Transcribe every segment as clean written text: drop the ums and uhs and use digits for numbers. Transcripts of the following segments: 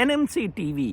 NMC TV,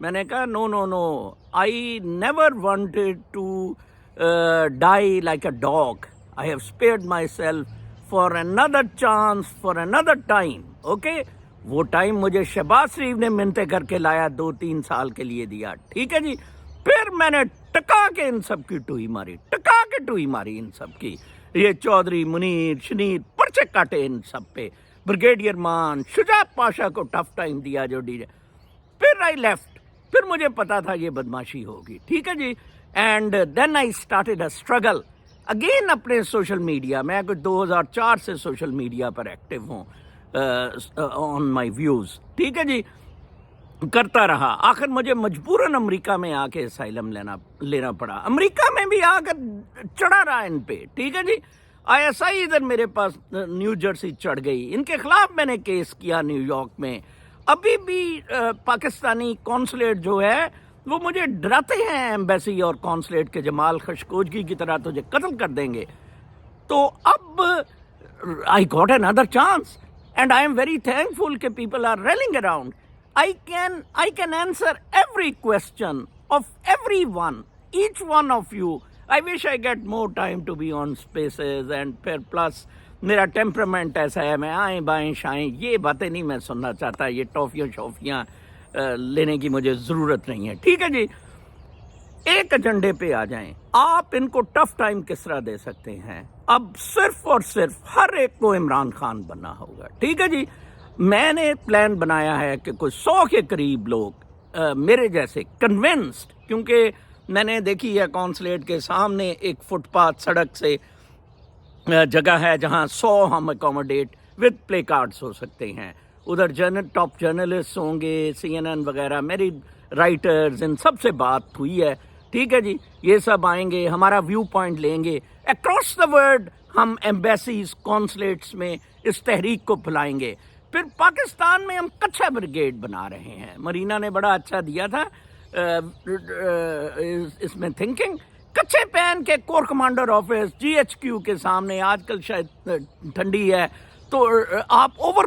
میں نے کہا no no no, I never wanted to die like a dog. I have spared myself for another chance, for another time. Okay, وہ time مجھے شہباز شریف نے منتیں کر کے لایا, 2-3 سال کے لیے دیا, ٹھیک ہے جی. پھر میں نے ٹکا کے ان سب کی ٹوئی ماری, ٹکا کے ٹوئی ماری ان سب کی. یہ چودھری, منیر, شنیر, پرچے کاٹے ان سب پہ. بریگیڈیئر مان, شجاعت پاشا کو ٹف ٹائم دیا جو ڈی. پھر آئی لیفٹ. پھر مجھے پتا تھا یہ بدماشی ہوگی, ٹھیک ہے جی. And then I started a struggle again اپنے سوشل میڈیا. میں کچھ 2004 سے سوشل میڈیا پر ایکٹیو ہوں آن مائی ویوز, ٹھیک ہے جی. کرتا رہا, آخر مجھے مجبوراً امریکہ میں آ کے اسائلم لینا پڑا. امریکہ میں بھی آ کر چڑھا رہا ان پہ, ٹھیک ہے جی. ISI ادھر میرے پاس نیو جرسی چڑھ گئی, ان کے خلاف میں نے کیس کیا نیو یارک میں. ابھی بھی پاکستانی کونسلیٹ جو ہے وہ مجھے ڈراتے ہیں, ایمبیسی اور کونسلیٹ کے, جمال خشکوجگی کی طرح تجھے قتل کر دیں گے. تو اب I got another chance and I am very thankful کہ people are rallying around. I can answer every question of everyone, each one of you. I wish I get more time to be on spaces and plus میرا temperament ایسا ہے, میں آئیں بائیں شائیں یہ باتیں نہیں میں سننا چاہتا, یہ ٹافیاں شوفیاں لینے کی مجھے ضرورت نہیں ہے, ٹھیک ہے جی. ایک ایجنڈے پہ آ جائیں. آپ ان کو ٹف ٹائم کس طرح دے سکتے ہیں؟ اب صرف اور صرف ہر ایک کو عمران خان بننا ہوگا, ٹھیک ہے جی. میں نے پلان بنایا ہے کہ کوئی 100 کے قریب لوگ میرے جیسے کنونسڈ, کیونکہ میں نے دیکھی ہے کونسلیٹ کے سامنے ایک فٹ پاتھ سڑک سے جگہ ہے جہاں 100 ہم اکوموڈیٹ وتھ پلے کارڈز ہو سکتے ہیں. ادھر ٹاپ جرنلسٹ ہوں گے, CNN وغیرہ, میری رائٹرز, ان سب سے بات ہوئی ہے, ٹھیک ہے جی. یہ سب آئیں گے, ہمارا ویو پوائنٹ لیں گے, اکراس دا ورلڈ ہم ایمبیسیز کونسلیٹس میں اس تحریک کو پھیلائیں گے. پھر پاکستان میں ہم کچھا بریگیڈ بنا رہے ہیں. مرینا نے بڑا اچھا دیا تھا اس میں تھنکنگ. کچھے پہن کے کور کمانڈر آفس GHQ کے سامنے, آج کل شاید ٹھنڈی ہے تو آپ اوور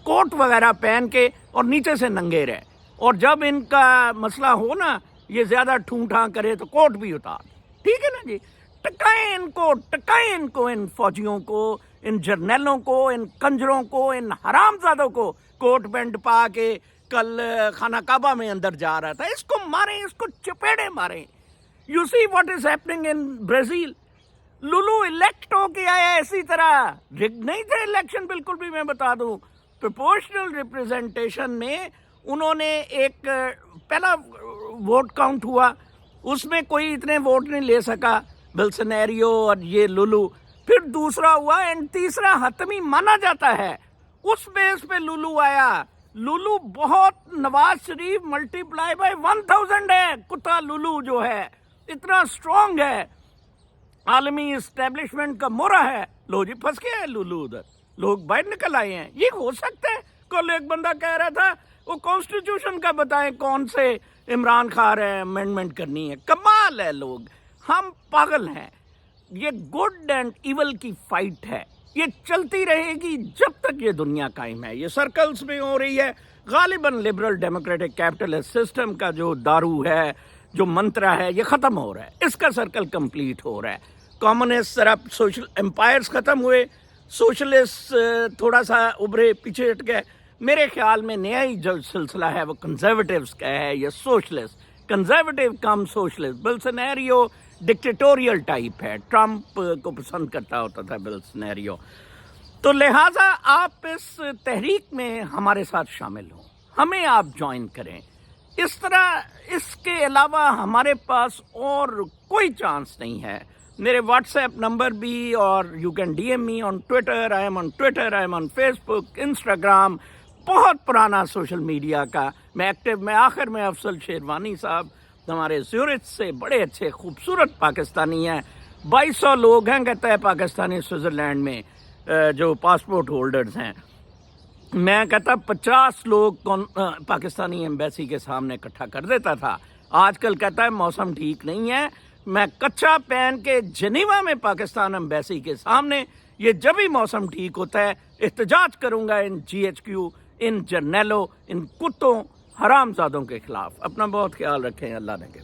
کوٹ وغیرہ پہن کے اور نیچے سے ننگے رہے, اور جب ان کا مسئلہ ہو نا, یہ زیادہ ٹھونٹھاں کرے تو کوٹ بھی اتار, ٹھیک ہے نا جی. ٹکائیں ان کو, ان فوجیوں کو, ان جرنیلوں کو, ان کنجروں کو, ان حرام زادوں کو. کوٹ پینٹ پا کے کل خانہ کعبہ میں اندر جا رہا تھا, اس کو ماریں, اس کو چپیڑے ماریں. You see what is happening in Brazil. Lula elect ہو کے آیا اسی طرح, رگ نہیں تھے الیکشن بالکل بھی. میں بتا دوں پروپورشنل ریپریزنٹیشن میں انہوں نے ایک پہلا ووٹ کاؤنٹ ہوا, اس میں کوئی اتنے ووٹ نہیں لے سکا, بلسنیریو اور یہ لولو. پھر دوسرا ہوا اینڈ تیسرا حتمی مانا جاتا ہے, اس بیس پہ لولو آیا. لولو بہت Nawaz Sharif multi ply by 1000 ہے. کتا لولو جو ہے اتنا اسٹرانگ ہے, عالمی اسٹیبلشمنٹ کا مورا ہے. لو جی پھنس گیا ہے لولو ادھر, لوگ باہر نکل آئے ہیں. یہ ہو سکتا ہے؟ کل ایک بندہ کہہ رہا تھا وہ کانسٹیٹیوشن کا بتائیں کون سے عمران خان ہے امینڈمنٹ کرنی ہے. کمال ہے, لوگ ہم پاگل ہیں. یہ گڈ اینڈ ایول کی فائٹ ہے, یہ چلتی رہے گی جب تک یہ دنیا قائم ہے. یہ سرکلز میں ہو رہی ہے غالباً. لبرل ڈیموکریٹک کیپٹلسٹ سسٹم کا جو دارو ہے, جو منترا ہے, یہ ختم ہو رہا ہے. اس کا سرکل کمپلیٹ ہو رہا ہے. کمیونسٹ ذرا سوشل امپائرز ختم ہوئے, سوشلسٹ تھوڑا سا ابھرے, پیچھے ہٹ گئے. میرے خیال میں نیا ہی جو سلسلہ ہے وہ کنزرویٹیوز کا ہے یا سوشلسٹ. کنزرویٹیو کم سوشلسٹ. بلسنیریو ڈکٹیٹوریل ٹائپ ہے, ٹرمپ کو پسند کرتا ہوتا تھا بلسنیریو. تو لہٰذا آپ اس تحریک میں ہمارے ساتھ شامل ہوں, ہمیں آپ جوائن کریں. اس طرح اس کے علاوہ ہمارے پاس اور کوئی چانس نہیں ہے. میرے واٹس ایپ نمبر بھی, اور you can DM me on Twitter. I am on Twitter, I am on Facebook, Instagram, بہت پرانا سوشل میڈیا کا میں ایکٹیو. میں آخر میں افضل شیروانی صاحب ہمارے زیورچ سے بڑے اچھے خوبصورت پاکستانی ہیں, 2200 لوگ ہیں کہتا ہے پاکستانی سوئٹزرلینڈ میں جو پاسپورٹ ہولڈرز ہیں. میں کہتا 50 لوگ پاکستانی ایمبیسی کے سامنے اکٹھا کر دیتا تھا. آج کل کہتا ہے موسم ٹھیک نہیں ہے, میں کچھا پہن کے جنیوا میں پاکستان ایمبیسی کے سامنے, یہ جب ہی موسم ٹھیک ہوتا ہے, احتجاج کروں گا ان GHQ, ان جرنیلوں, ان کتوں, حرام زادوں کے خلاف. اپنا بہت خیال رکھیں. اللہ نے کے